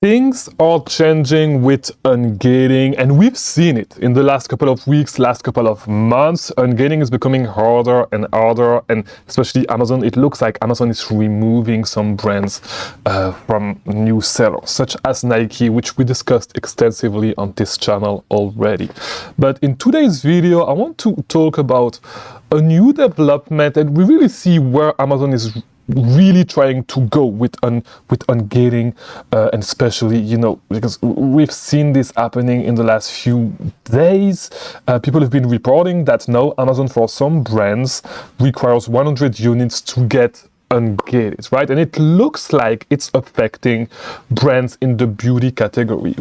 Things are changing with Ungating, and we've seen it in the last couple of weeks, last couple of months. Ungating is becoming harder and harder, and especially Amazon. It looks like Amazon is removing some brands from new sellers, such as Nike, which we discussed extensively on this channel already. But in today's video, I want to talk about a new development, and we really see where Amazon is really trying to go with Ungating, and especially, you know, because we've seen this happening in the last few days. People have been reporting that now Amazon, for some brands, requires 100 units to get Ungated, right? And it looks like it's affecting brands in the beauty category.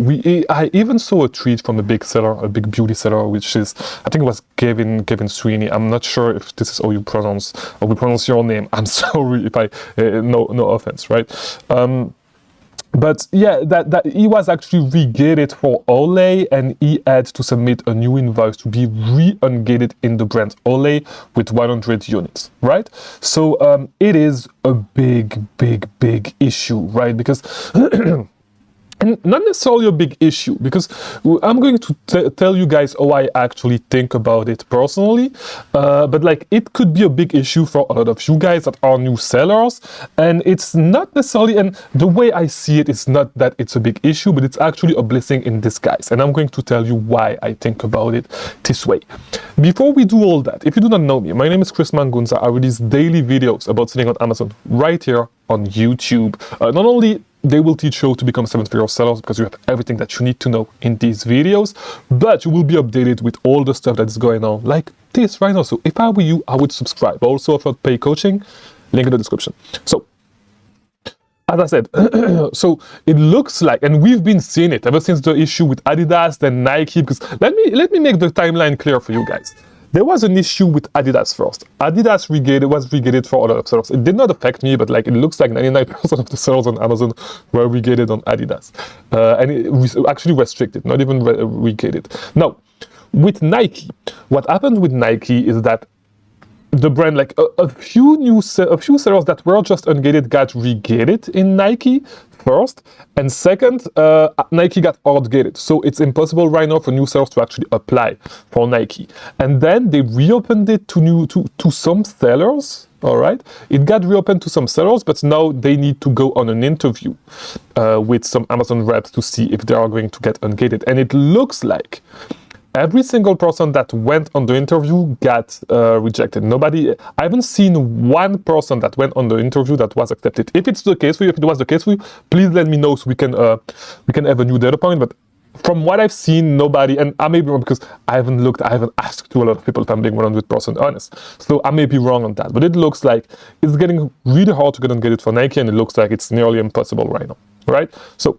I even saw a tweet from a big seller, a big beauty seller, which is, I think it was Gavin Sweeney. I'm not sure if this is how you pronounce, or we pronounce your name. I'm sorry if I, no offense, right? But yeah, that he was actually regated for Olay, and he had to submit a new invoice to be re-ungated in the brand Olay with 100 units, right? So it is a big issue, right? Because and not necessarily a big issue, because I'm going to tell you guys how I actually think about it personally, but like, it could be a big issue for a lot of you guys that are new sellers, and it's not necessarily, and the way I see it is not that it's a big issue, but it's actually a blessing in disguise, and I'm going to tell you why I think about it this way. Before we do all that, if you do not know me, my name is Chris Mangunza. I release daily videos about selling on Amazon right here on YouTube. Not only they will teach you to become seven-figure sellers, because you have everything that you need to know in these videos, but you will be updated with all the stuff that is going on like this right now. So if I were you, I would subscribe. I also offer paid coaching, link in the description. So as I said, so it looks like, and we've been seeing it ever since the issue with Adidas, then Nike, because let me make the timeline clear for you guys. There was an issue with Adidas first. Adidas was regated for a lot of sellers. It did not affect me, but like, it looks like 99% of the sellers on Amazon were regated on Adidas. And it was actually restricted, not even regated. Now, with Nike, what happened with Nike is that the brand, like a few sellers that were just Ungated got regated in Nike first, and second, Nike got outgated. So it's impossible right now for new sellers to actually apply for Nike. And then they reopened it to some sellers. All right, it got reopened to some sellers, but now they need to go on an interview with some Amazon reps to see if they are going to get Ungated. And it looks like every single person that went on the interview got rejected. I haven't seen one person that went on the interview that was accepted. If it's the case for you, if it was the case for you, please let me know so we can have a new data point. But from what I've seen, nobody, and I may be wrong because I haven't looked, I haven't asked to a lot of people if I'm being 100% honest. So I may be wrong on that, but it looks like it's getting really hard to get Ungated for Nike, and it looks like it's nearly impossible right now, right? So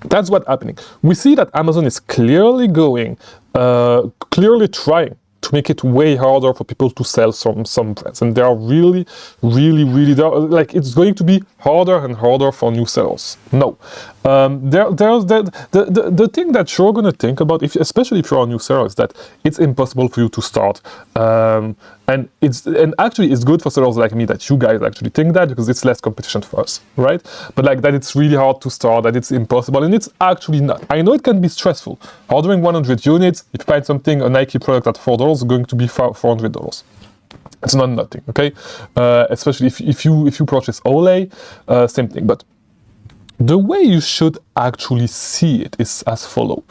that's what's happening. We see that Amazon is clearly trying to make it way harder for people to sell some brands, and they are really, like, it's going to be harder and harder for new sellers. No, there's the thing that you're going to think about, especially if you're a new seller, is that it's impossible for you to start. And actually it's good for sellers like me that you guys actually think that, because it's less competition for us, right? But like, that it's really hard to start, that it's impossible, and it's actually not. I know it can be stressful. Ordering 100 units, if you find something, a Nike product at $4, going to be $400. It's not nothing, okay? Especially if you purchase Olay, same thing. But the way you should actually see it is as follow.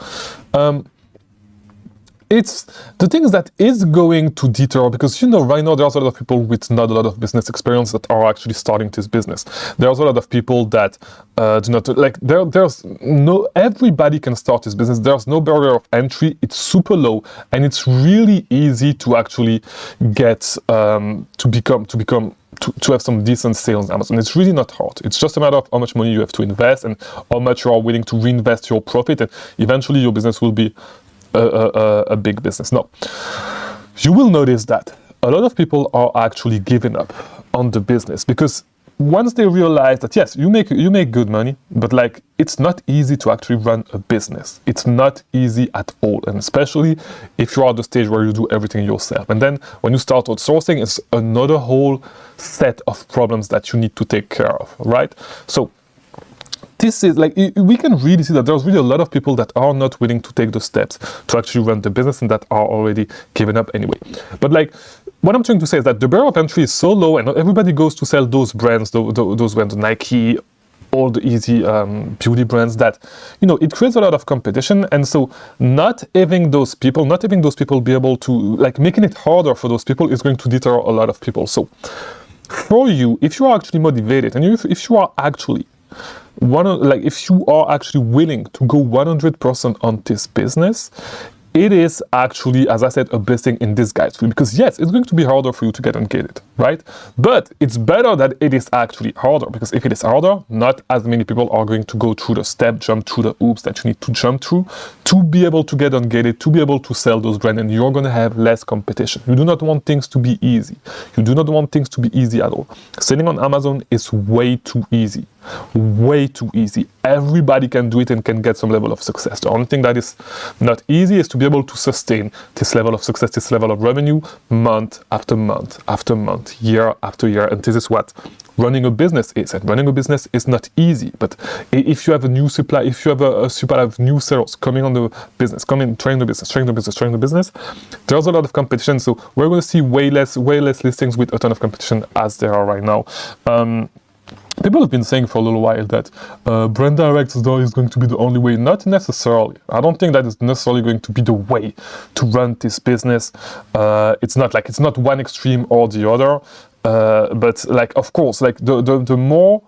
It's the things that is going to deter, because, you know, right now there's a lot of people with not a lot of business experience that are actually starting this business. There's a lot of people that do not, like, there's no, everybody can start this business. There's no barrier of entry. It's super low, and it's really easy to actually get to have some decent sales on Amazon. It's really not hard. It's just a matter of how much money you have to invest and how much you are willing to reinvest your profit, and eventually your business will be a big business. Now, you will notice that a lot of people are actually giving up on the business, because once they realize that, yes, you make good money, but like, it's not easy to actually run a business. It's not easy at all, and especially if you're at the stage where you do everything yourself. And then when you start outsourcing, it's another whole set of problems that you need to take care of, right? So this is like, we can really see that there's really a lot of people that are not willing to take the steps to actually run the business and that are already given up anyway. But like, what I'm trying to say is that the barrier of entry is so low, and not everybody goes to sell those brands, those brands, Nike, all the easy beauty brands, that, you know, it creates a lot of competition. And so not having those people be able to, like, making it harder for those people is going to deter a lot of people. So for you, if you are actually motivated, and if you are actually if you are actually willing to go 100% on this business, it is actually, as I said, a blessing in disguise for you. Because yes, it's going to be harder for you to get Ungated, right? But it's better that it is actually harder, because if it is harder, not as many people are going to go through the step, jump through the hoops that you need to jump through to be able to get Ungated, to be able to sell those brands, and you're going to have less competition. You do not want things to be easy. You do not want things to be easy at all. Selling on Amazon is way too easy. Way too easy. Everybody can do it and can get some level of success. The only thing that is not easy is to be able to sustain this level of success, this level of revenue, month after month after month, year after year. And this is what running a business is. And running a business is not easy. But if you have a new supply, if you have a supply of new sales coming on the business, train the business, there's a lot of competition. So we're going to see way less listings with a ton of competition as there are right now. People have been saying for a little while that brand direct is going to be the only way. Not necessarily. I don't think that is necessarily going to be the way to run this business. It's not one extreme or the other. But like, of course, like the more,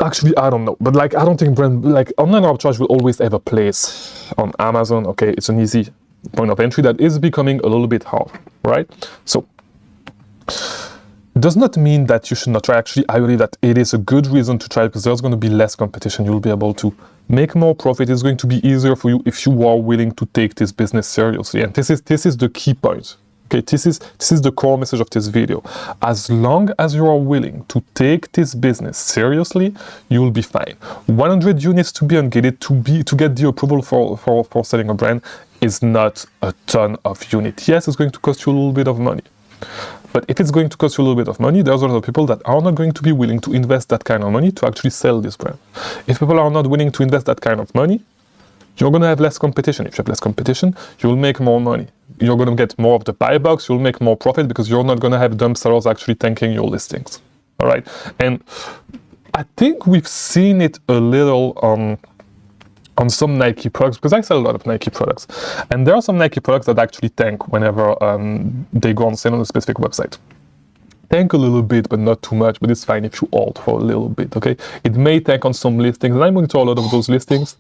actually, I don't know. But like, I don't think online arbitrage will always have a place on Amazon. Okay, it's an easy point of entry that is becoming a little bit hard, right? So does not mean that you should not try. Actually, I believe that it is a good reason to try, because there's going to be less competition. You'll be able to make more profit. It's going to be easier for you if you are willing to take this business seriously. And this is the key point. Okay, this is the core message of this video. As long as you are willing to take this business seriously, you will be fine. 100 units to be Ungated, to get the approval for selling a brand is not a ton of units. Yes, it's going to cost you a little bit of money. But if it's going to cost you a little bit of money, there's a lot of people that are not going to be willing to invest that kind of money to actually sell this brand. If people are not willing to invest that kind of money, you're going to have less competition. If you have less competition, you will make more money. You're going to get more of the buy box, you'll make more profit, because you're not going to have dumb sellers actually tanking your listings. All right? And I think we've seen it a little on some Nike products, because I sell a lot of Nike products. And there are some Nike products that actually tank whenever they go on sale on a specific website. Tank a little bit, but not too much, but it's fine if you hold for a little bit, okay? It may tank on some listings, and I'm going to a lot of those listings,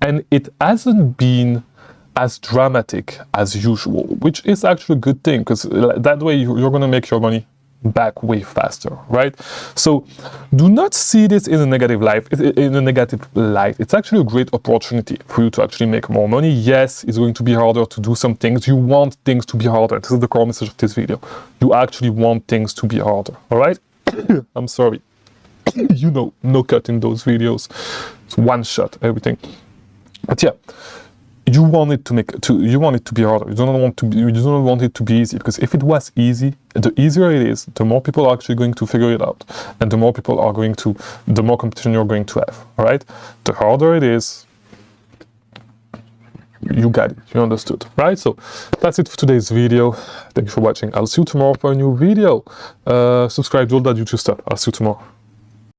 and it hasn't been as dramatic as usual, which is actually a good thing, because that way you're going to make your money back way faster, right? So do not see this in a negative light. It's actually a great opportunity for you to actually make more money. Yes, it's going to be harder to do some things. You want things to be harder. This is the core message of this video. You actually want things to be harder, all right? I'm sorry. You know, no cut in those videos. It's one shot, everything. But yeah, you want it to be harder. You don't want it to be easy, because if it was easy, the easier it is, the more people are actually going to figure it out, and the more competition you're going to have. All right, the harder it is, you got it, you understood, right? So that's it for today's video. Thank you for watching. I'll see you tomorrow for a new video. Subscribe to all that YouTube stuff. I'll see you tomorrow.